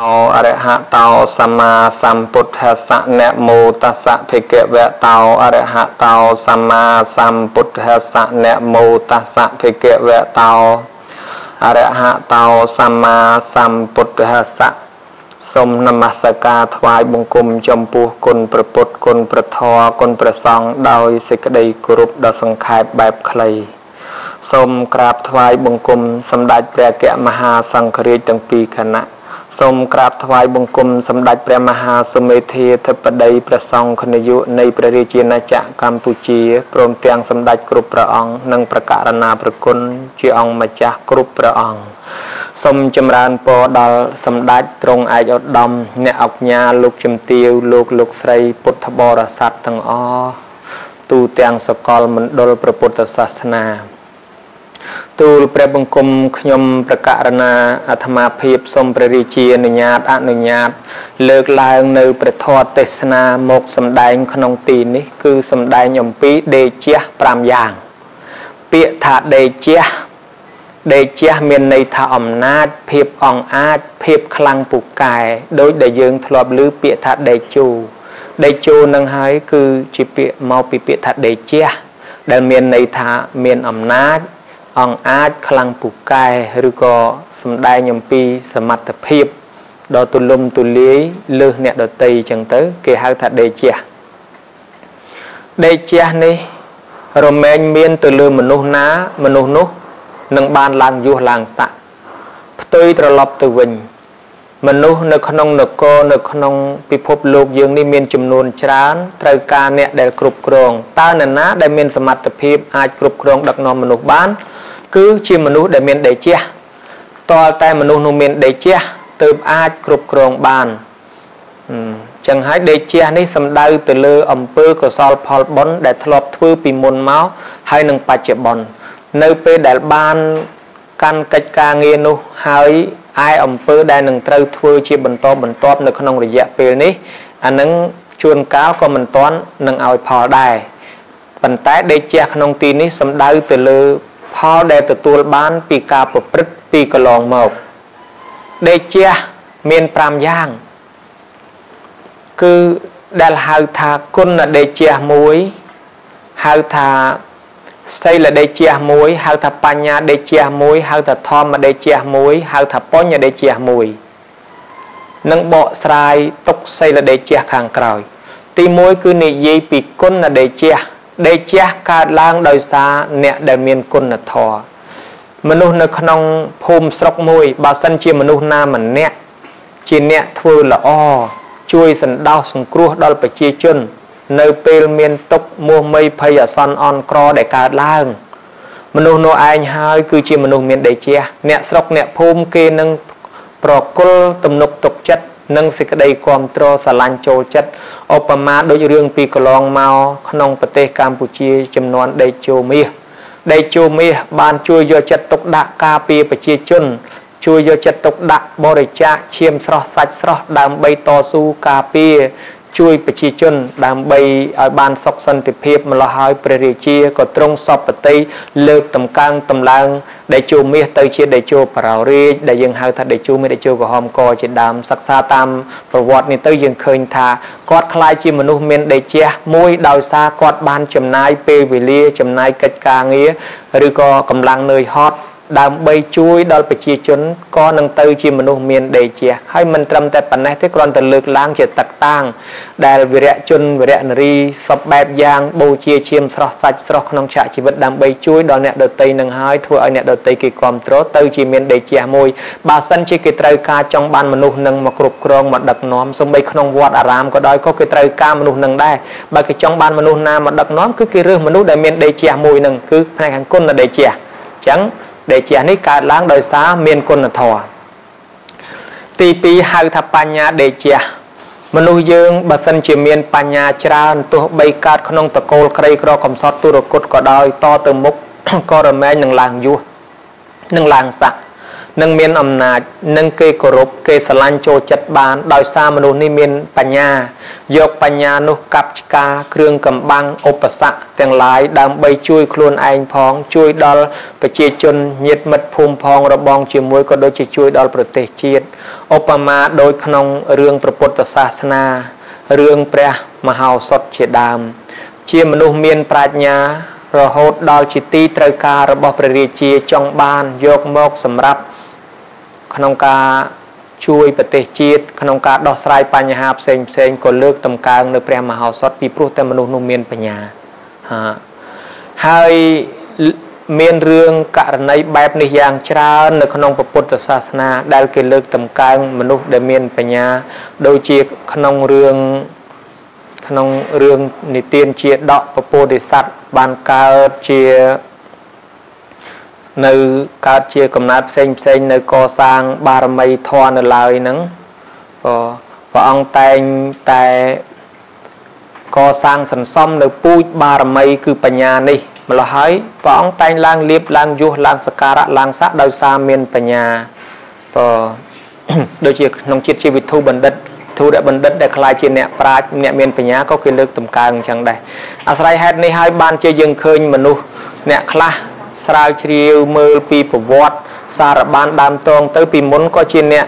อริหะเตาสัมมาสัมพุทธัสสะนะโมตัสสะภะคะวะเตาอริหะเตาสัมมาสัมพุทธัสสะนะโมตัสสะภะคะวะเตาอริหะเตาสัมมาสัมพุทธัสสะសូមនមស្ការថ្វាយបង្គំចំពោះគុណព្រះពុទ្ធគុណព្រះធម៌គុណព្រះសង្ឃដោយសេចក្តីគោរពដ៏សង្ខេបបែបខ្លីសូមក្រាបថ្វាយបង្គំសម្ដេចព្រះអគ្គមហាសង្ឃរាជទាំងពីរគណៈសូមក្រាបថ្វាយបង្គំសម្ដេចព្រះមហាសុមេធាធិបតីព្រះសង្ឃនាយកនៃព្រះរាជាណាចក្រកម្ពុជាព្រមទាំងសម្ដេចគ្រប់ព្រះអង្គនិងព្រះករុណាព្រះគុណជាអង្គម្ចាស់គ្រប់ព្រះអង្គសូមចម្រើនពរដល់សម្ដេចទ្រង់ឯកឧត្តមអ្នកអជ្ញាលោកជំទាវលោកស្រីពុទ្ធបរិស័ទទាំងអស់ទូទាំងសកលមណ្ឌលព្រះពុទ្ធសាសនាទូលព្រះបង្គំខ្ញុំប្រកាសណាអាត្មាភាពសូមព្រះរាជាអនុញ្ញាតលើកឡើងនៅព្រះធម៌ទេសនាមកសម្ដែងក្នុងទីនេះគឺសម្ដែងអំពីដេជះ5យ៉ាងពាក្យថាដេជះមានន័យថាអំណាចភាពអង្អាចភាពខ្លាំងពូកែដោយដែលយើងធ្លាប់ឮពាក្យថាដេជូនឹងហើយគឺជាពាក្យមកពីពាក្យថាដេជះដែលមានន័យថាមានអំណាចអង្អាចខ្លាំងពូកែឬក៏សម្ដែងអំពីសមត្ថភាពដ៏ទូលំទូលាយលើសអ្នកដទៃចឹងទៅគេហៅថាដេជះនេះរមែងមានទៅលើមនុស្សណាមនុស្សនោះនឹងបានឡើងយសឡើងស័កផ្ទុយត្រឡប់ទៅវិញមនុស្សនៅក្នុងនគរនៅក្នុងពិភពលោកយើងនេះមានចំនួនច្រើនត្រូវការអ្នកដែលគ្រប់គ្រងតើនរណាដែលមានសមត្ថភាពអាចគ្រប់គ្រងដឹកនាំមនុស្សបានគឺជាមនុស្សដែលមានដេជះតើតែមនុស្សនោះមានដេជះទើបអាចគ្រប់គ្រងបានចឹងហើយដេជះនេះសំដៅទៅលើអំពើកុសលផលបុណ្យដែលធ្លាប់ធ្វើពីមុនមកហើយនឹងបច្ចុប្បន្ននៅពេលដែលបានកាន់កិច្ចការងារនោះហើយឯអំពើដែលនឹងត្រូវធ្វើជាបន្តបន្ទាប់នៅក្នុងរយៈពេលនេះអានឹងជួនកាលក៏មិនទាន់នឹងឲ្យផលដែរប៉ុន្តែដេជះក្នុងទីនេះសំដៅទៅលើផលដែលទទួលបានពីការប្រព្រឹត្តពីកន្លងមកដេជះមាន5យ៉ាងគឺដែលហៅថាគុណដេជះ1ហៅថាសីលដេជះ1ហៅថាបញ្ញាដេជះ1ហៅថាធម្មដេជះ1ហៅថាបញ្ញដេជះ1នឹងបកស្រាយទុកសីលដេជះខាងក្រោយទី1គឺនិយាយពីគុណដេជះកើតឡើងដោយសារអ្នកដែលមានគុណធម៌មនុស្សនៅក្នុងភូមិស្រុកមួយបើសិនជាមនុស្សណាម្នាក់ជាអ្នកធ្វើល្អជួយសណ្ដោសសង្គ្រោះដល់ប្រជាជននៅពេលមានទុក្ខមោះមីភ័យអាសន្នអន់ក្រដែលកើតឡើងមនុស្សនោះឯងហើយគឺជាមនុស្សមានដេជះអ្នកស្រុកអ្នកភូមិគេនឹងប្រគល់ទំនុកទុកចិត្តនិងសេចក្តីគាំទ្រស្រឡាញ់ចូលចិត្តឧបមាដូចរឿងពីកន្លងមកក្នុងប្រទេសកម្ពុជាចំនួនដេជោមាសបានជួយយកចិត្តទុកដាក់ការពារប្រជាជនជួយយកចិត្តទុកដាក់បរិច្ចាគឈាមស្រស់សាច់ស្រស់ដើម្បីតស៊ូការពារជួយប្រជាជនដើម្បីឲ្យបានសុខសន្តិភាពម្ល៉េះហើយព្រះរាជាក៏ទ្រង់សពតិលើកតម្កើងតម្លើងដេជោមាសទៅជាដេជោបរោរាជដែលយើងហៅថាដេជោមាសដេជោក្រហមកជាដើមសិក្សាតាមប្រវត្តិនេះទៅយើងឃើញថាគាត់ខ្លាយជាមនុស្សមានដេជះមួយដោយសារគាត់បានចំណាយពេលវេលាចំណាយកិច្ចការងារឬក៏កម្លាំងនឿយហត់ដើម្បីជួយដល់ប្រជាជនក៏នឹងទៅជាមនុស្សមានដេជះហើយមិនត្រឹមតែប៉ុណ្ណេះទេគ្រាន់តែលើកឡើងជាតកតាងដែលវីរៈជនវីរៈនារីសពបែបយ៉ាងបូជាឈាមស្រស់សាច់ស្រស់ក្នុងឆាកជីវិតដើម្បីជួយដល់អ្នកដទៃនឹងហើយធ្វើឲ្យអ្នកដទៃគេគ្រប់គ្រងទៅជាមានដេជះមួយបើសិនជាគេត្រូវការចង់បានមនុស្សនឹងមកគ្រប់គ្រងមកដឹកនាំសូម្បីក្នុងវត្តអារាមក៏ដោយក៏គេត្រូវការមនុស្សនឹងដែរបើគេចង់បានមនុស្សណាមកដឹកនាំគឺគេរើសមនុស្សដែលមានដេជះមួយនឹងគឺផ្នែកខាងគុណដេជះអញ្ចឹងដេជះនេះកើតឡើងដោយសារមានគុណធម៌ទី2ហៅថាបញ្ញាដេជះមនុស្សយើងបើសិនជាមានបញ្ញាច្រើនទោះបីកើតក្នុងតកូលក្រីក្រកំសត់ទុរគតក៏ដោយតទៅមុខក៏រមែងនឹងឡើងយសនឹងឡើងស័ក nâng miên âm nạch nâng kê cổ rụp kê xà lanh chô chất bán đòi xa mà nụ ni miên bà nhà dọc bà nhà nụ cặp ca krương cầm băng ốp bà sạ tiếng lái đàm bay chui khuôn anh phong chui đol bà chê chân nhiệt mật phùm phong rồi bong chì muối có đôi chì chui đol bà tê chiết ốp bà má đôi khăn rương bà bột tà xa sna rương pre mà hào sọt chê đàm chia mà nụ miên prạch nhà rồi hốt đòi chì ti trời ca rồi bọc bà rì chìa trong ban dọc mốc sầm rắp khăn ca chui bật tê chiết khăn ca đo sài panya hạp sen có lược tầm càng nơi pre mà hào sót pi pru tem manu miên panya hai miên rương cả này bẹp này giang trao nơi khăn bậc Phật sa na đại cái lược tầm càng manu để miên panya đôi chiết khăn rương nị tiên chiết đọ bậc Phật để sát ban cao chia nơi các chia cầm nát xanh nơi co sang ba mây thoa nơi lời nắng và ông tay co sang sần xóm nơi pui ba mây cứ panya này mà là hỏi và ông tay lang liệp lang du lang sakara lang sát đôi xa miền panya đôi chia nông chiết chia vịt thu bần đất thu đã bần đất để khai chia nẹt pra nẹt miền panya có quyền lực tầm càng chẳng đây asrai hết này hai ban chia dừng khơi mà nu nẹt khai sài chiều mưa pi bờ vót sài ban đam tông tới pi muốn có chi nè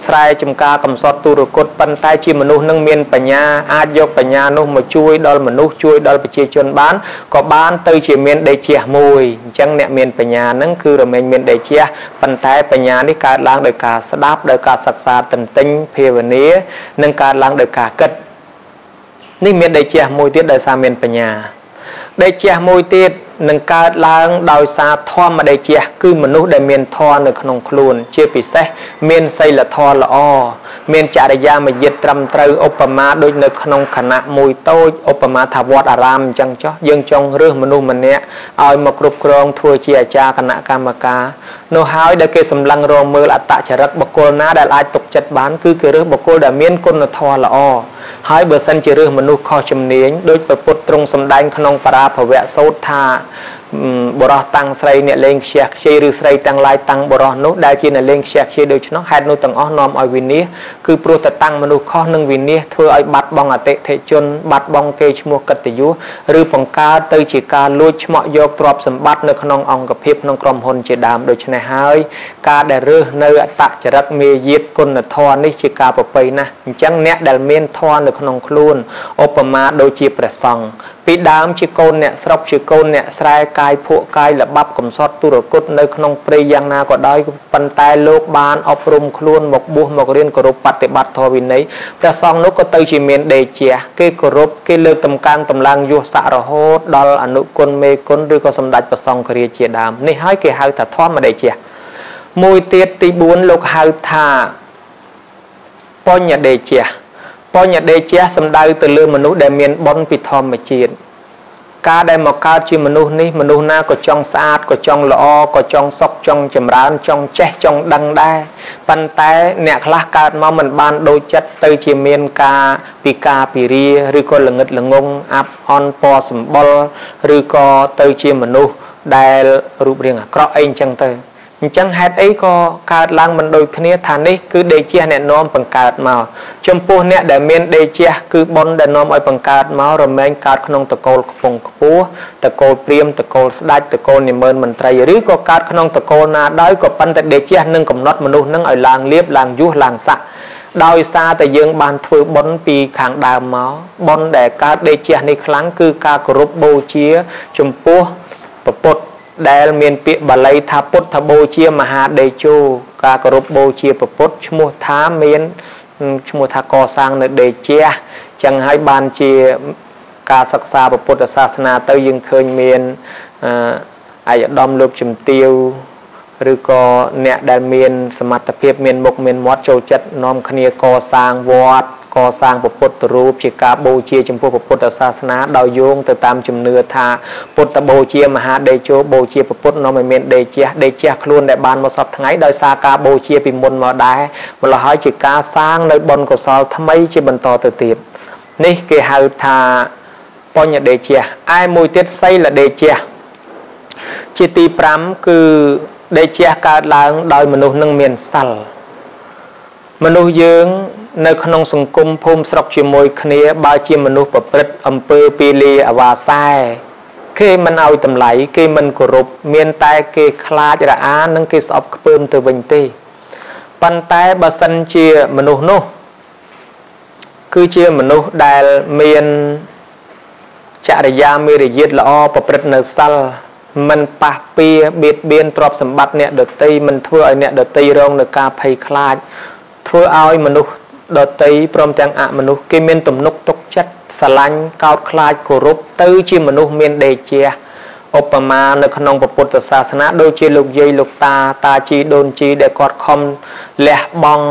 sài chấm ca cầm sọt tu rồi cột pan tay chi manu nâng miên bả nhà ai dọc bả nhà nu mà chui đôi manu chui đôi bả chia chôn bán có bán tới chỉ miên đầy chia mùi chẳng nè miên bả nhà nâng cứ rồi miên đầy chia pan tay bả nhà đi cả lang đời cả đáp đời cả sặc sà tình tinh phê và nía nâng cả lang đời cả cất ní miên đầy chia mùi tiết đời xa miên bả nhà đầy chia mùi tiết nâng cao lang đòi xa thoa mà đầy chia cứ mà nút để miền thoa nơi khung khuôn chia bị xét miền xây là thoa là o miền trả đại gia mà diệt trầm trừ Obama đôi nơi khung khả năng mùi tôi Obama thà vót aram chẳng cho dân trong rương mà nút mình nè ai mà group krong thua chia cha khả năng kamaka nó hỏi để cái sầm lăng rong mưa là tại trả rất bậc cô ná để ai tục chặt bán cứ cái rương bậc cô đã miền côn là thoa là o hai bờ sân chỉ rương mà nút kho chấm nến đôi bờ bột trong sầm đanh khung para bảo vệ sốt tha bờ tăng say nè lên xẹt chơi rư say tăng lai tăng bờ nốt đại chi nè lên xẹt chơi đôi nó hai nốt tăng óc nôm ở viên ní cứ pro tăng mà nốt kho nâng viên ní thưa ai bắt bong ở tệ thể chôn bắt bong kê mua cật tử dú rư bằng cá tới chỉ cá lôi mọi vô trọp sầm bắt nơi khung ong gặp hiệp nông crom hồn chỉ đàm đôi này hai cá để rư nơi tạ chỉ rất mê giết con là thò ní chỉ cá bờ pây nè chẳng nè để miên thò nơi khung khuôn Obama đôi chỉ bờ sòng bị đám chỉ côn nè sọc chỉ côn nè sai cài phụ cài là bắp cầm sót tu rồi cốt nơi không prey giang na có đói bàn tay lốp ban ốp rum khuôn một buh một riêng cổ rụp bát để bát thò bên đấy ra xong nó có tới chỉ miền đề chè cái cổ rụp cái lơ tầm can tầm lang vô xạ rồi hốt đo anh nụ côn mê côn rồi có sầm đạch và xong cái chè đàm này hai cái hai thà thoát mà đề chè mùi tiết tí buôn lục hai thà po nhà đề chè po nhà đề chè sầm đai từ lơ mà nụ để miền bon bị thò mà chè cá đây mà cá chi manu na có trong sát có trong lọ có trong sọc trong chầm rán trong che trong đăng đai pan tay nẹt lá cá mà mình ban đôi chất từ chi miên cá pi ria rồi có lật ngông áp on po sầm bol rồi có từ chi manu đại rụp riêng à cọ anh chẳng từ chẳng hết ấy có cá lang mình đôi kia thàn đấy cứ để chia nẹt nom bằng cá màu trong po nẹt để miên để chia cứ bon để nom ở bằng cá màu rồi men cá không tờ cồn phồng phú tờ cồn priêm tờ cồn đạch tờ cồn niệm ơn mình trai rồi có cá không tờ cồn na đói có pan để chia nâng cầm nót mình nâng ở làng liếp làng du làng sạ đôi xa tại dương ban thưa bon pi kháng đào máu bon để cá để chia này kháng cứ cá group bô chia trong po bột đại miền Việt Bà Lây tháp bút tháp bô chia mà hà đề chu cả group bô chia bút mua thá miền mua thá co sang nơi đề chia chẳng hai ban chia cả sắc xa bút ở sa na tới dương khơi miền ai đom lục chùm tiêu rồi có nẹt đại miền smart tập hiệp miền mục miền mót châu chất nom khnia co sang vót co sang bútรูป chỉ cả bô chia chùm bút ở sa na đào dung từ tam chùm nưa tha bút bô chia mà hà đề chu bô chia bút nó mới miền đề chia luôn đại ban một sọt ngày đôi xa cả bô chia bị môn mà đái mà là hỏi chỉ cả sang nơi bon của sao tham mấy chỉ bận to từ tiệp ní cái hai tha po nhà đề chia ai mùi tiết xây là đề chia chỉ ti pram cứ ដែលជាកើតឡើងដោយមនុស្សនឹងមានសិលមនុស្សយើងនៅក្នុងសង្គមភូមិស្រុកជាមួយគ្នាបើជាមនុស្សប្រព្រឹត្តអំពើពីលាអាវាសែគេមិនឲ្យតម្លៃគេមិនគោរពមានតែគេខ្លាចរអានិងគេស្អប់ខ្ពើមទៅវិញទេប៉ុន្តែបើសិនជាមនុស្សនោះគឺជាមនុស្សដែលមានចរិយាមេរយាទល្អប្រព្រឹត្តនៅសិលមិនប៉ះពៀបៀតបៀនទ្រព្យសម្បត្តិអ្នកដទៃមិនធ្វើឲ្យអ្នកដទៃរងនឹងការភ័យខ្លាចធ្វើឲ្យមនុស្សដទៃព្រមទាំងអមនុស្សគេមានទំនុកទុកចិត្តស្រឡាញ់កោតខ្លាចគោរពទៅជាមនុស្សមានដេកជាឧបមានៅក្នុងពុទ្ធសាសនាដូចជាលោកយាយលោកតាជីដូនជីដែលគាត់ខំលះបង់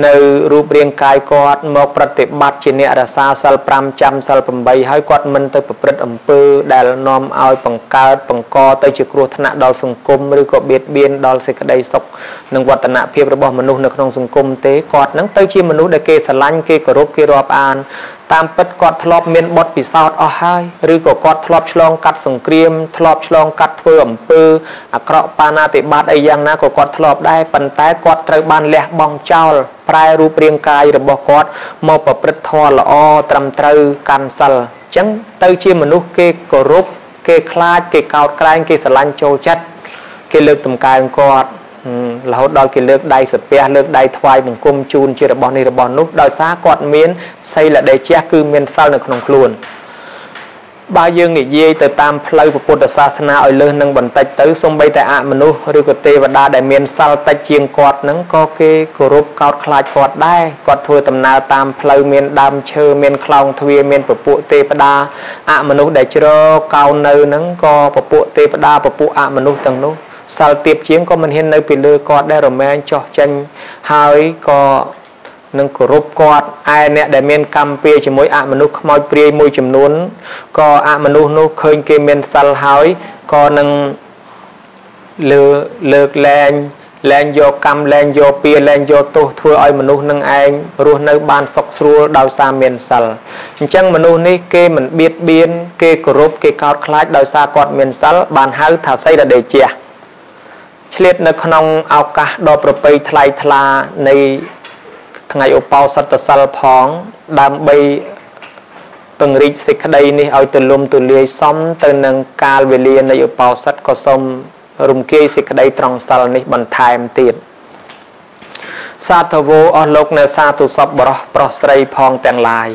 នៅរូបរាងកាយគាត់មកប្រតិបត្តិជាអ្នករសាសិល5ចាំសិល8ហើយគាត់មិនទៅប្រព្រឹត្តអំពើដែលនាំឲ្យបង្កើតបង្កទៅជាគ្រោះថ្នាក់ដល់សង្គមឬក៏បៀតបៀនដល់សេចក្តីសុខនិងវឌ្ឍនភាពរបស់មនុស្សនៅក្នុងសង្គមទេគាត់នឹងទៅជាមនុស្សដែលគេស្រឡាញ់គេគោរពគេរាប់អានតាមពិតគាត់ធ្លាប់មានបុណ្យពិសោធន៍អស់ហើយឬក៏គាត់ធ្លាប់ឆ្លងកាត់សង្គ្រាមធ្លាប់ឆ្លងកាត់ធ្វើអំពើអាក្រក់បាណាតិបាតអីយ៉ាងណាក៏គាត់ធ្លាប់ដែរប៉ុន្តែគាត់ត្រូវបានលះបង់ចោលប្រែរូបរាងកាយរបស់គាត់មកប្រព្រឹត្តធម៌ល្អត្រឹមត្រូវកាន់សិលអញ្ចឹងទៅជាមនុស្សគេគោរពគេខ្លាចគេកោតក្រែងគេស្រឡាញ់ចូលចិត្តគេលើកតម្កើងគាត់រហូតដល់គេលើកដៃសាពះលើកដៃថ្វាយបង្គំជូនជារបស់នេះរបស់នោះដោយសារគាត់មានសីលដេជះគឺមានសិលនៅក្នុងខ្លួនបើយើងនិយាយទៅតាមផ្លូវពុទ្ធសាសនាឲ្យលើសនឹងបន្តិចទៅសូម្បីតែអមនុស្សឬក៏ទេវតាដែលមានសិលតិចជាងគាត់ហ្នឹងក៏គេគោរពកោតខ្លាចគាត់ដែរគាត់ធ្វើដំណើរតាមផ្លូវមានដើមឈើមានខ្លោងទ្វារមានពពួកទេវតាអមនុស្សដែលជ្រកោននៅហ្នឹងក៏ពពួកទេវតាពពួកអមនុស្សទាំងនោះសិលទៀបជាងក៏មិនហ៊ាននៅពីលើគាត់ដែររមែងចោះចេញហើយក៏នឹងគោរពគាត់ឯអ្នកដែលមានកម្មពៀជាមួយអមនុស្សខ្មោចព្រាយមួយចំនួនក៏អមនុស្សនោះឃើញគេមានសិលហើយក៏នឹងលើកលែងយកកម្មលែងយកពៀលែងយកទោសធ្វើឲ្យមនុស្សនឹងឯងរស់នៅបានសុខស្រួលដោយសារមានសិលអញ្ចឹងមនុស្សនេះគេមិនបៀតបៀនគេគោរពគេកោតខ្លាចដោយសារគាត់មានសិលបានហៅថាសីលដេជះឆ្លៀតនៅក្នុងឱកាសដ៏ប្រពៃថ្លៃថ្លានៃថ្ងៃឧបោសថសិលផងដើម្បីពង្រីកសេចក្តីនេះឲ្យទូលំទូលាយសមទៅនឹងកាលវេលានៃឧបោសថក៏សូមរំគាយសេចក្តីត្រង់សិលនេះបន្ថែមទៀតសាធវោអស់លោកនៅសាធុសពបរោះប្រុសស្រីផងទាំងឡាយ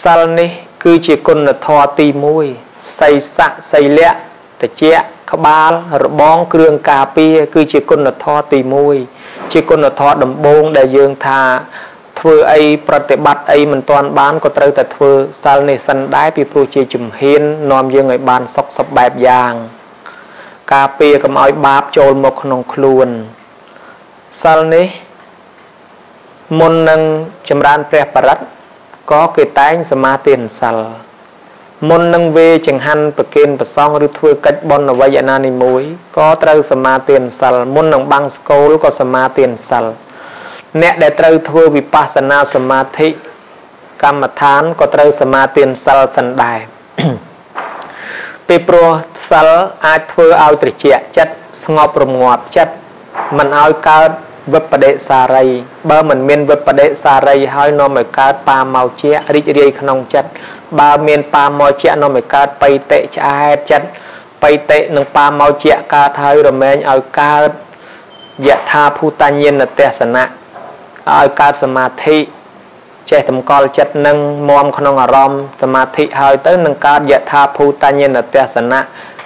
សិលនេះគឺជាគុណធម៌ទី1សីស័កសីលៈតិចៈក្បាលរបងគ្រឿងការពារគឺជាគុណធម៌ទី1ជាគុណធម៌ដំបូងដែលយើងថាធ្វើអីប្រតិបត្តិអីមិនទាន់បានក៏ត្រូវតែធ្វើសិលនេះសិនដែរពីព្រោះជាជំហាននាំយើងឲ្យបានសុខសប្បែបយ៉ាងការពារកុំឲ្យបាបចូលមកក្នុងខ្លួនសិលនេះមុននឹងចម្រើនព្រះបរិត្តក៏គេតែងសមាទានសិលមុននឹងវេចង្ហាន់ប្រគេនប្រសងឬធ្វើកិច្ចបុណ្យអ្វីឯណានីមួយក៏ត្រូវសមាទានសិលមុននឹងបាំងស្គលក៏សមាទានសិលអ្នកដែលត្រូវធ្វើវិបស្សនាសមាធិកម្មដ្ឋានក៏ត្រូវសមាទានសិលសិនដែរពីព្រោះសិលអាចធ្វើឲ្យត្រជាក់ចិត្តស្ងប់រងាប់ចិត្តមិនឲ្យកើតវិបដិសារីបើមិនមានវិបដិសារីហើយនាំឲ្យកើតបាមោជៈរីករាយក្នុងចិត្តបើមានបាមោជៈនាំឲ្យកើតបៃតិឆ្អែតចិត្តបៃតិនិងបាមោជៈកើតហើយរមែងឲ្យកើតយថាភូតញ្ញនទេសនៈឲ្យកើតសមាធិចេះតម្កល់ចិត្តនឹងមមក្នុងអារម្មណ៍សមាធិហើយទៅនឹងកើតយថាភូតញ្ញនទេសនៈ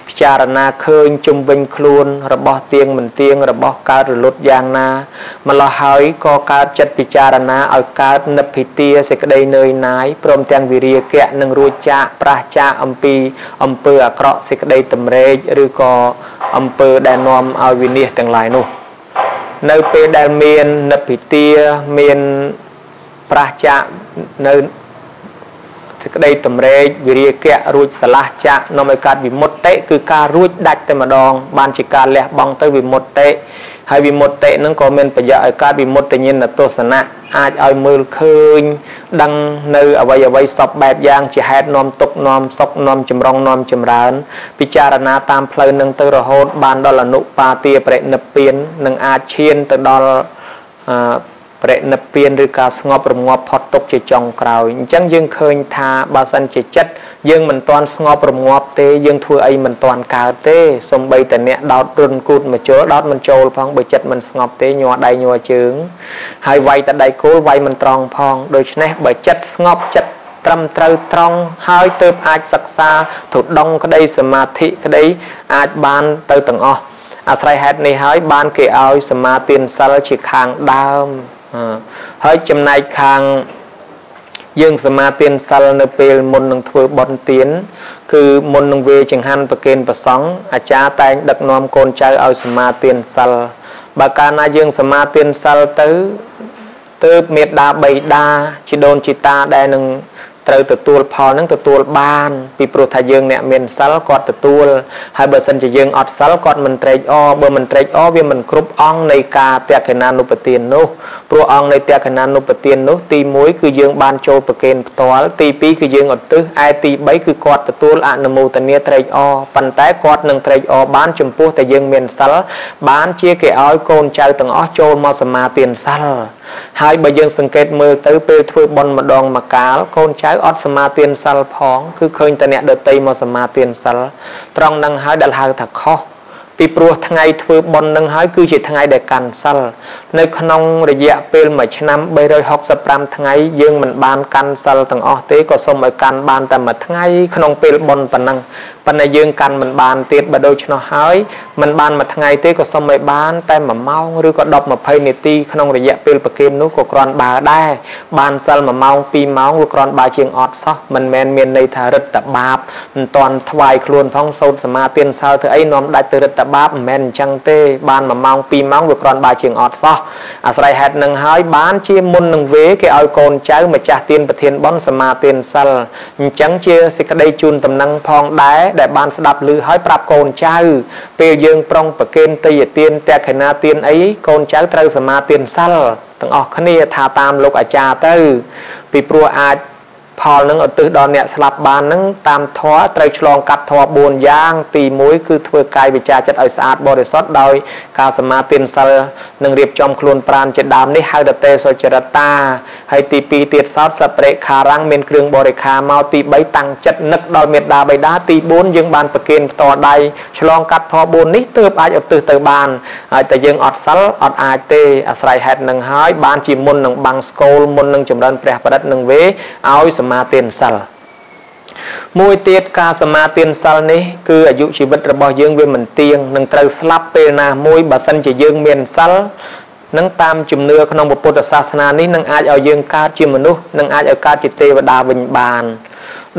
ពិចារណាឃើញជុំវិញខ្លួនរបស់ទៀងមិនទៀងរបស់កើតរលត់យ៉ាងណាម្ល៉េះហើយក៏កើតចិត្តពិចារណាឲ្យកើតនិព្វិទាសេចក្តីនឿយណាយព្រមទាំងវិរិយកៈនឹងរួចចាកប្រះចាកអំពីអំពើអាក្រក់សេចក្តីតម្រេកឬក៏អំពើដែលនាំឲ្យវិនាសទាំងឡាយនោះនៅពេលដែលមាននិព្វិទាមានប្រះចាកនៅសេចក្តីតម្រេកវិរិយកៈរួចស្រឡះចាក់នាំឲ្យកើតវិមុតតិគឺការរួចដាច់តែម្ដងបានជាការលះបង់ទៅវិមុតតិ ហើយវិមុតតិនឹងក៏មានប្រយោជន៍ឲ្យកើតវិមុតញ្ញាណទស្សនៈអាចឲ្យមើលឃើញដឹងនៅអ្វីសពបែបយ៉ាងជាហេតុនាំទុកនាំសុខនាំចម្រុងនាំចម្រើនពិចារណាតាមផ្លូវនឹងទៅរហូតបានដល់អនុបាទាបរិនិព្វាននឹងអាចឈានទៅដល់បរិនិព្វានឬការស្ងប់រងាប់ផុតទុកជាចុងក្រោយអញ្ចឹងយើងឃើញថាបើសិនជាចិត្តយើងមិនទាន់ស្ងប់រងាប់ទេយើងធ្វើអីមិនទាន់កើតទេសំបីតអ្នកដោតរុនគូតមកចូលដោតមិនចូលផងបើចិត្តមិនស្ងប់ទេញ័រដៃញ័រជើងហើយវាយតដៃគោលវាយមិនត្រង់ផងដូច្នេះបើចិត្តស្ងប់ចិត្តត្រឹមត្រូវត្រង់ហើយទើបអាចសិក្សាទុដងក្តីសមាធិក្តីអាចបានទៅទាំងអស់អាស្រ័យហេតុនេះហើយបានគេឲ្យសមាទានសិលជាខាងដើមហើយចំណែកខាងយើងសមាទានសិលនៅពេលមុននឹងធ្វើបុណ្យទានគឺមុននឹងវេចង្ហាន់ប្រគេនព្រះសង្ឃអាចារ្យតែងដឹកនាំកូនចៅឲ្យសមាទានសិលបើកាលណាយើងសមាទានសិលទៅទើបមេត្តាបិតាជីដូនជីតាដែលនឹងត្រូវទទួលផលនឹងទទួលបានពីព្រោះថាយើងអ្នកមានសិលគាត់ទទួលហើយបើសិនជាយើងអត់សិលគាត់មិនត្រេកអរបើមិនត្រេកអរវាមិនគ្រប់អង្គនៃការតេខេណានុបទាននោះព្រោះអង្គនៃតេខេណានុបទាននោះទី1គឺយើងបានចូលប្រគេនផ្ទាល់ទី2គឺយើងឧទ្ទិសឯទី3គឺគាត់ទទួលអនុមោទនាត្រេកអរប៉ុន្តែគាត់នឹងត្រេកអរបានចំពោះតែយើងមានសិលបានជាគេឲ្យកូនចៅទាំងអស់ចូលមកសមាទានសិលហើយបើយើងសង្កេតមើលទៅពេលធ្វើបុណ្យម្ដងម្កាលកូនចៅអត់សមាទានសិលផងគឺឃើញតែអ្នកដទៃមកសមាទានសិលត្រង់នឹងហើយដែលហៅថាខុសពីព្រោះថ្ងៃធ្វើបុណ្យនឹងហើយគឺជាថ្ងៃដែលកាន់សិលនៅក្នុងរយៈពេល1ឆ្នាំ365ថ្ងៃយើងមិនបានកាន់សិលទាំងអស់ទេក៏សូមឲ្យកាន់បានតែមួយថ្ងៃក្នុងពេលបុណ្យប៉ុណ្ណឹងប៉ុន្តែយើងកាន់មិនបានទៀតបើដូច្នោះហើយមិនបានមួយថ្ងៃទេក៏សូមឲ្យបានតែ1ម៉ោងឬក៏10-20នាទីក្នុងរយៈពេលប្រគេននោះក៏គ្រាន់បើដែរបានសិល1ម៉ោង2ម៉ោងក៏គ្រាន់បើជាងអត់សោះមិនមែនមានន័យថារិទ្ធបាបមិនតាន់ថ្វាយខ្លួនផងសូត្រសមាទានសិលធ្វើអីនាំដាច់ទៅរិទ្ធបាបមិនមែនអញ្ចឹងទេបាន1ម៉ោង2ម៉ោងវាគ្រាន់បើជាងអត់សោះអាស្រ័យហេតុនឹងហើយបានជាមុននឹងវេគេឲ្យកូនចៅម្ចាស់ទានប្រធានបុណ្យសមាទានសិលអញ្ចឹងជាសេចក្តីជូនដំណឹងផងដែរដែលបានស្ដាប់ឮហើយប្រាប់កូនចៅពេលយើងប្រុងប្រគេនទេយទានតេខេណាទានអីកូនចៅត្រូវសមាទានសិលទាំងអស់គ្នាថាតាមលោកអាចារ្យទៅពីព្រោះអាចផលនឹងឧទ្ទិសដល់អ្នកស្លាប់បាននឹងតាមធម៌ត្រូវឆ្លងកាត់ធម៌4យ៉ាងទី1គឺធ្វើកាយវិចារចិត្តឲ្យស្អាតបរិសុទ្ធដោយការសមាទានសិលនឹងរៀបចំខ្លួនប្រាណជាដើមនេះហៅថាទេសុចរិតាហើយទី2ទៀតសោតសព្រិខារាំងមានគ្រឿងបរិខាមកទី3តាំងចិត្តនឹកដល់មេត្តាបិតាទី4យើងបានប្រគេនផ្ទាល់ដៃឆ្លងកាត់ធម៌4នេះទើបអាចឧទ្ទិសទៅបានហើយតែយើងអត់សិលអត់អាចទេអាស្រ័យហេតុនឹងហើយបានជាមុននឹងបាំងស្គលមុននឹងចម្រើនព្រះបរិត្តនឹងវេឲ្យសមាទានសិលមួយទៀតការសមាទានសិលនេះគឺអាយុជីវិតរបស់យើងវាមិនទៀងនឹងត្រូវស្លាប់ពេលណាមួយបើសិនជាយើងមានសិលនឹងតាមជំនឿក្នុងពុទ្ធសាសនានេះនឹងអាចឲ្យយើងកើតជាមនុស្សនឹងអាចឲ្យកើតជាទេវតាវិញបាន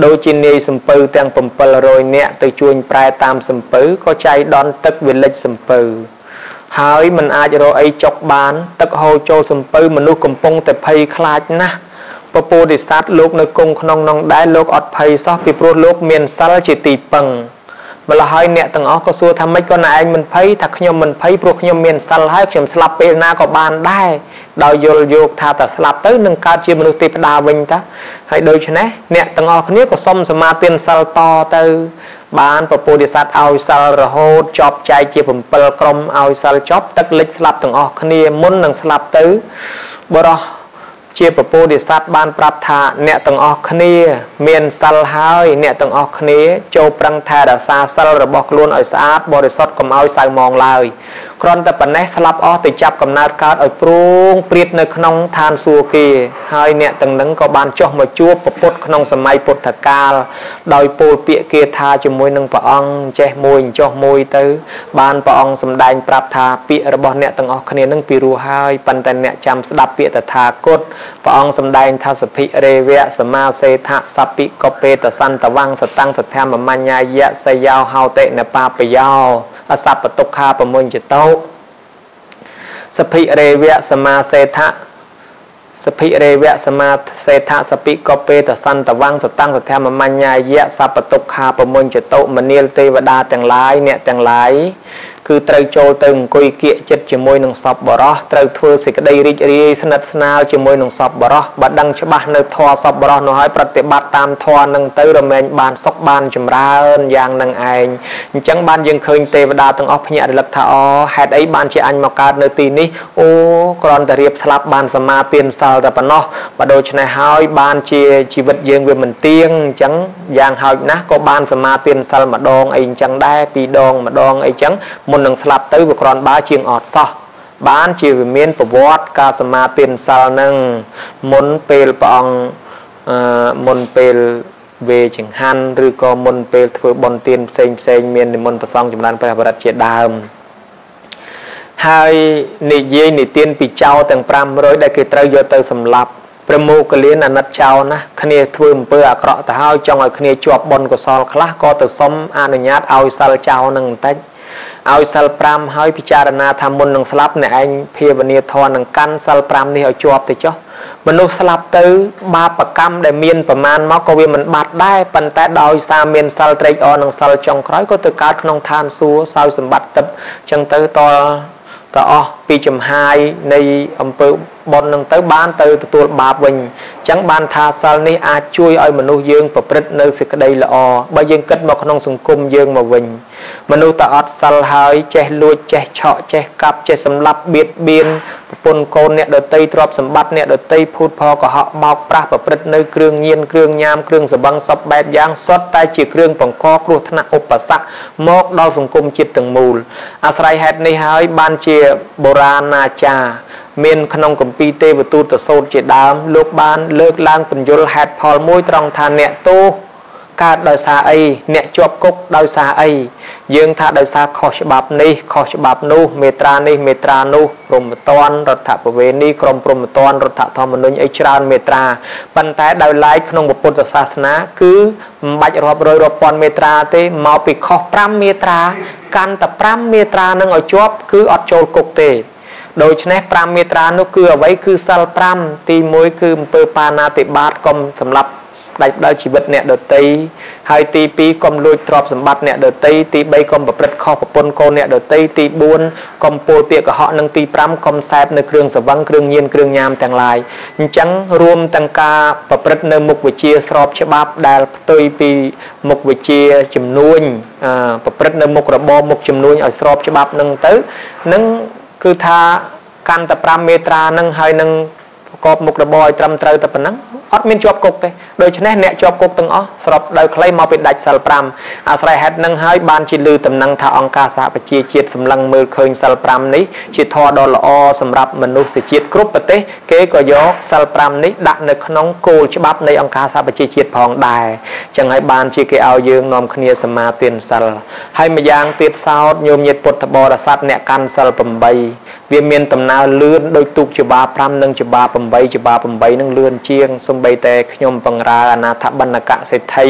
ដូចជានាយសំពៅទាំង700នាក់ទៅជួញប្រែតាមសំពៅក៏ចៃដន្យទឹកវាលិចសំពៅហើយមិនអាចរកអីចុកបានទឹកហូរចូលសំពៅមនុស្សកំពុងតែភ័យខ្លាចណាស់ពពោធិសត្វលោកនៅគង់ក្នុងនោះដែរលោកអត់ភ័យសោះពីព្រោះលោកមានសិលជាទីពឹងម្ល៉េះហើយអ្នកទាំងអស់ក៏សួរថាម៉េចក៏ណែឯងមិនភ័យថាខ្ញុំមិនភ័យព្រោះខ្ញុំមានសិលហើយខ្ញុំស្លាប់ពេលណាក៏បានដែរដោយយល់យកថាតែស្លាប់ទៅនឹងកើតជាមនុស្សទេវតាវិញតាហើយដូច្នេះអ្នកទាំងអស់គ្នាក៏សុំសមាទានសិលតទៅបានពពោធិសត្វឲ្យសិលរហូតចប់ចែកជា7ក្រុមឲ្យសិលចប់ទឹកលិចស្លាប់ទាំងអស់គ្នាមុននឹងស្លាប់ទៅបរោះជាពពោធិសត្វបានប្រាប់ថាអ្នកទាំងអស់គ្នាមានសិលហើយអ្នកទាំងអស់គ្នាចូលប្រឹងថែរក្សាសិលរបស់ខ្លួនឲ្យស្អាតបរិសុទ្ធកុំឲ្យសៅមងឡើយគ្រាន់តែប៉ុណ្ណេះស្លាប់អស់ទៅចាប់កំណើតកើតឲ្យព្រួងព្រាតនៅក្នុងឋានសួគ៌ហើយអ្នកទាំងនឹងក៏បានចុះមកជួបពុទ្ធក្នុងសម័យពុទ្ធកាលដោយពោលពាក្យគាថាជាមួយនឹងព្រះអង្គចេះមួយចុះមួយទៅបានព្រះអង្គសម្ដែងប្រាប់ថាពាក្យរបស់អ្នកទាំងអស់គ្នានឹងពីរោះហើយប៉ុន្តែអ្នកចាំស្ដាប់ពាក្យតថាគតព្រះអង្គសម្ដែងថាសភិរេវៈសមាសេថៈសពិកបេតសន្តវੰសតੰសធម្មញ្ញយៈសយោហោតិនបាបយោអសពតុខាបមុញ្ចតោសភិរេវៈសមាសេថៈសភិរេវៈសមាសេថៈសពិកបេតសន្តវੰសតੰសធម្មញ្ញយៈសពតុខាបមុញ្ចតោមនាលទេវតាទាំងឡាយអ្នកទាំងឡាយ គឺត្រូវចូលទៅអង្គុយគៀកចិត្តជាមួយនឹងសពបរោះត្រូវធ្វើសេចក្តីរីករាយស្និទ្ធស្នាលជាមួយនឹងសពបរោះបើដឹងច្បាស់នៅធម៌សពបរោះនោះហើយប្រតិបត្តិតាមធម៌នឹងទៅរមែងបានសុខបានចម្រើនយ៉ាងនឹងឯងអញ្ចឹងបានយើងឃើញទេវតាទាំងអស់ភ្ញាក់រលឹកថាអូហេតុអីបានជាអញមកកើតនៅទីនេះអូគ្រាន់តែរៀបស្លាប់បានសមាទានសិលតែប៉ុណ្ណោះបើដូច្នេះហើយបានជាជីវិតយើងវាមិនទៀងអញ្ចឹងយ៉ាងហោចណាស់ក៏បានសមាទានសិលម្ដងអីអញ្ចឹងដែរពីរដងម្ដងអីចឹងមុននឹងស្លាប់ទៅវាគ្រាន់បើជាងអត់សោះបានជាវាមានប្រវត្តិការសមាទានសិលនឹងមុនពេលព្រះអង្គមុនពេលវេចង្ហាន់ឬក៏មុនពេលធ្វើបុណ្យទានផ្សេងមាននិមន្តប្រសងចម្រើនព្រះបរិត្តជាដើមហើយនិយាយនិទានពីចៅទាំង500ដែលគេត្រូវយកទៅសម្លាប់ព្រះមោគលានអាណិតចៅណាគ្នាធ្វើអំពើអាក្រក់ទៅហើយចង់ឲ្យគ្នាជាប់បុណ្យកុសលខ្លះក៏ទៅសុំអនុញ្ញាតឲ្យសិលចៅនឹងបន្តិចឲ្យសិល5ហើយពិចារណាថាមុននឹងស្លាប់អ្នកឯងភាវនាធម៌នឹងកាន់សិល5នេះឲ្យជាប់ទៅចុះមនុស្សស្លាប់ទៅបាបកម្មដែលមានប្រមាណមកក៏វាមិនបាត់ដែរប៉ុន្តែដោយសារមានសិលត្រេកអរនឹងសិលចុងក្រោយក៏ទៅកើតក្នុងឋានសួគ៌សោយសម្បត្តិទឹកអញ្ចឹងទៅតអស់ពីចំហាយនៃអំពើបុណ្យនឹងទៅបានទៅទទួលបាបវិញអញ្ចឹងបានថាសិលនេះអាចជួយឲ្យមនុស្សយើងប្រព្រឹត្តនៅសេចក្តីល្អបើយើងគិតមកក្នុងសង្គមយើងមកវិញមនុស្សតអត់សិលហើយចេះលួចចេះឆក់ចេះកាប់ចេះសម្លាប់បៀតបៀនប្រពន្ធកូនអ្នកដតីទ្រព្យសម្បត្តិអ្នកដតីភូតផលកុហកបោកប្រាស់ប្រព្រឹត្តនៅគ្រឿងញៀនគ្រឿងញ៉ាមគ្រឿងសបឹងសពបែបយ៉ាងសុទ្ធតែជាគ្រឿងបង្កគ្រោះថ្នាក់ឧបសគ្គមកដល់សង្គមជាតិទាំងមូលអាស្រ័យហេតុនេះហើយបានជាបុរាណាចារ្យមានក្នុងគម្ពីរទេវទូតសូត្រជាដើមលោកបានលើកឡើងពន្យល់ហេតុផលមួយត្រង់ថាអ្នកទោសកើតដោយសារអីអ្នកជាប់គុកដោយសារអីយើងថាដោយសារខុសច្បាប់នេះខុសច្បាប់នោះមេត្រានេះមេត្រានោះព្រហ្មទណ្ឌរដ្ឋបវេនីក្រមព្រហ្មទណ្ឌរដ្ឋធម្មនុញ្ញអីច្រើនមេត្រាប៉ុន្តែដោយឡែកក្នុងពុទ្ធសាសនាគឺមិនបាច់រាប់រយរាប់ពាន់មេត្រាទេមកពីខុស5មេត្រាកាន់តែ5មេត្រានឹងឲ្យជាប់គឺអត់ចូលគុកទេដូច្នេះ5មេត្រានោះគឺអ្វីគឺសិល5ទី1គឺអំពើបាណាតិបាតកុំសម្លាប់ដាច់ដល់ជីវិតអ្នកដតីហើយទី2កុំលួចទ្រព្យសម្បត្តិអ្នកដតីទី3កុំប្រព្រឹត្តខុសប្រពន្ធកូនអ្នកដតីទី4កុំពោលពាក្យកុហកនិងទី5កុំសែបនៅគ្រឿងសង្វឹងគ្រឿងញៀនគ្រឿងញ៉ាមទាំងឡាយអញ្ចឹងរួមទាំងការប្រព្រឹត្តនៅមុខវិជ្ជាស្របច្បាប់ដែលផ្ទុយពីមុខវិជ្ជាជំនួញប្រព្រឹត្តនៅមុខរបរមុខជំនួញឲ្យស្របច្បាប់នឹងទៅនឹងគឺថាកាន់តែ5មេត្រានឹងហើយនឹងប្រកបមុខរបរឲ្យត្រឹមត្រូវតែប៉ុណ្ណឹងអត់មានជាប់គុកទេដូច្នេះអ្នកជាប់គុកទាំងអស់ស្របដោយខ្លីមកពីដាច់សិល5អាស្រ័យហេតុនឹងហើយបានជាលើតំណែងថាអង្គការសហប្រជាជាតិសម្លឹងមើលឃើញសិល5នេះជាធម៌ដ៏ល្អសម្រាប់មនុស្សជាតិគ្រប់ប្រទេសគេក៏យកសិល5នេះដាក់នៅក្នុងគោលច្បាប់នៃអង្គការសហប្រជាជាតិផងដែរចឹងហើយបានជាគេឲ្យយើងនាំគ្នាសមាទានសិលហើយម្យ៉ាងទៀតសោតញោមញាតិពុទ្ធបរិស័ទអ្នកកាន់សិល8វាមានដំណើរលឿនដោយទូកជាបា5និងជាបា8ជាបា8នឹងលឿនជាងសំបីតែខ្ញុំបង្រើអនាថបណ្ណកសេដ្ឋី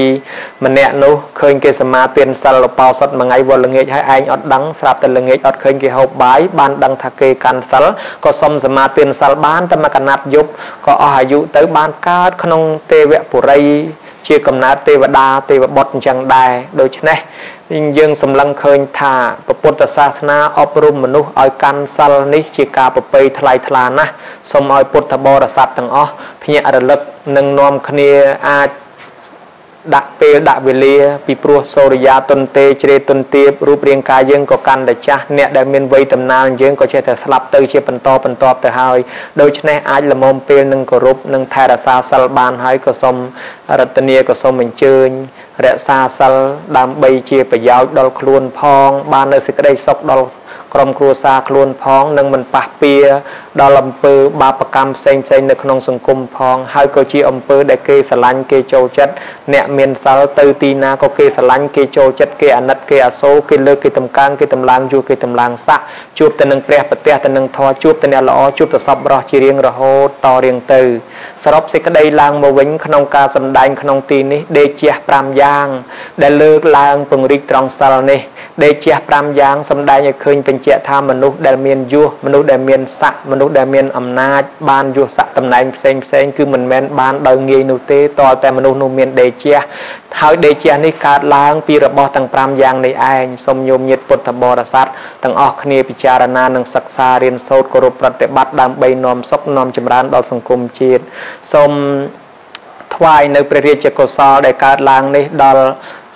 ម្នាក់នោះឃើញគេសមាទានសិលបោសុតមួយថ្ងៃវល់ល្ងាចហើយឯងអត់ដឹងស្រាប់តែល្ងាចអត់ឃើញគេហូបបាយបានដឹងថាគេកាន់សិលក៏សុំសមាទានសិលបានតែមួយកណាត់យប់ក៏អស់អាយុទៅបានកើតក្នុងទេវពុរីជាកំណើតទេវតាទេវបុត្រអញ្ចឹងដែរដូច្នេះយើងសម្លឹងឃើញថាពុទ្ធសាសនាអប់រំមនុស្សឲ្យកាន់សិលនេះជាការប្រពៃថ្លៃថ្លាណាស់សូមឲ្យពុទ្ធបរិស័ទទាំងអស់ភ្ញាក់រលឹកនិងនាំគ្នាអាចដាក់ពេលដាក់វេលាពីព្រោះសូរិយាទុនទេជ្រេទុនទាបរូបរាងកាយយើងក៏កាន់តែចាស់អ្នកដែលមានវ័យតំណាលយើងក៏ចេះតែស្លាប់ទៅជាបន្តទៅហើយដូច្នេះអាចល្មមពេលនឹងគោរពនិងថែរក្សាសិលបានហើយក៏សូមរតនាក៏សូមអញ្ជើញរក្សាសិលដើម្បីជាប្រយោជន៍ដល់ខ្លួនផងបាននៅសេចក្តីសុខដល់ក្រុមគ្រួសារខ្លួនផងនិងមិនប៉ះពាល់ដល់អំពើបាបកម្មផ្សេងនៅក្នុងសង្គមផងហើយក៏ជាអំពើដែលគេស្រឡាញ់គេចូលចិត្តអ្នកមានសិលទៅទីណាក៏គេស្រឡាញ់គេចូលចិត្តគេអាណិតគេអាសូរគេលើកគេតម្កើងគេតម្លើងជួគេតម្លើងស័ក្តិជួបទៅនឹងព្រះប្រទះទៅនឹងធម៌ជួបទៅអ្នកល្អជួបទៅសពរស់ជារៀងរហូតតរៀងទៅសរុបសេចក្តីឡើងមកវិញក្នុងការសម្ដែងក្នុងទីនេះដេកជះ5យ៉ាងដែលលើកឡើងពង្រីកត្រង់សិលនេះដេកជះ5យ៉ាងសម្ដែងឲ្យឃើញបញ្ជាក់ថាមនុស្សដែលមានយសមនុស្សដែលមានស័ក្តិមនុស្សដែលមានអំណាចបានយសស័ក្តិតំណែងផ្សេងគឺមិនមែនបានដោយងាយនោះទេតើតែមនុស្សនោះមានដេកជះហើយដេកជះនេះកើតឡើងពីរបស់ទាំង5យ៉ាងនេះឯងសូមញោមញាតិពុទ្ធបរិស័ទ ទាំងអស់គ្នាពិចារណានិងសិក្សារៀនសូត្រគោរពប្រតិបត្តិដើម្បីនាំសុខនាំចម្រើនដល់សង្គមជាតិសូមថ្វាយនៅព្រះរាជកុសលដែលកើតឡើងនេះដល់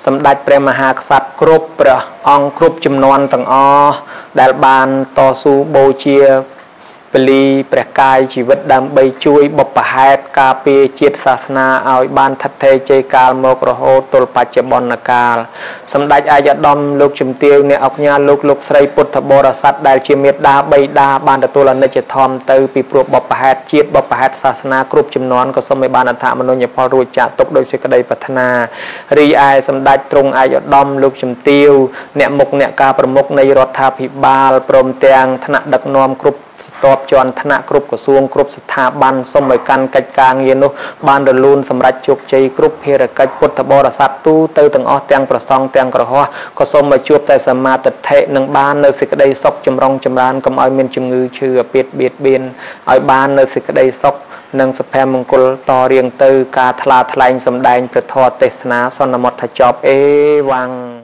សម្ដេចព្រះមហាក្សត្រគ្រប់ព្រះអង្គគ្រប់ចំនួនទាំងអស់ដែលបានតស៊ូបូជាពលីព្រះកាយជីវិតដើម្បីជួយបុព្វហេតុការពារជាតិសាសនាឲ្យបានថិតថេរជ័យកាលមករហូតទល់បច្ចុប្បន្នកាលសម្ដេចអាយឧត្តមលោកជំទាវអ្នកអគ្គលោកស្រីពុទ្ធបរិស័ទដែលជាមេដាបៃតាបានទទួលអនិច្ចធម៌ទៅពីព្រោះបុព្វហេតុជាតិបុព្វហេតុសាសនាគ្រប់ចំនួនក៏សូមឲ្យបានអត្ថមនុញ្ញផលរួចចាកទុកដោយសេចក្តីប្រាថ្នារីឯសម្ដេចទ្រង់អាយឧត្តមលោកជំទាវអ្នកមុខអ្នកការប្រមុខនៃរដ្ឋាភិបាលព្រមទាំងថ្នាក់ដឹកនាំគ្រប់តបជាន់ថ្នាក់គ្រប់ក្រសួងគ្រប់ស្ថាប័នសូមឲ្យកាន់កិច្ចការងារនោះបានរលូនសម្រាប់ជោគជ័យគ្រប់ភារកិច្ចពុទ្ធបរិស័ទទូទៅទាំងអស់ទាំងប្រសង់ទាំងក្រហមក៏សូមឲ្យជួបតែសមាទិដ្ឋិនឹងបាននៅសេចក្តីសុខចម្រុងចម្រើនកុំឲ្យមានជំងឺឈឺអាពាធបៀតបៀនឲ្យបាននៅសេចក្តីសុខនិងសុភមង្គលតរៀងទៅការថ្លាថ្លែងសម្ដែងព្រះធម៌ទេសនាសន្មតថាចប់អេវ៉ាំង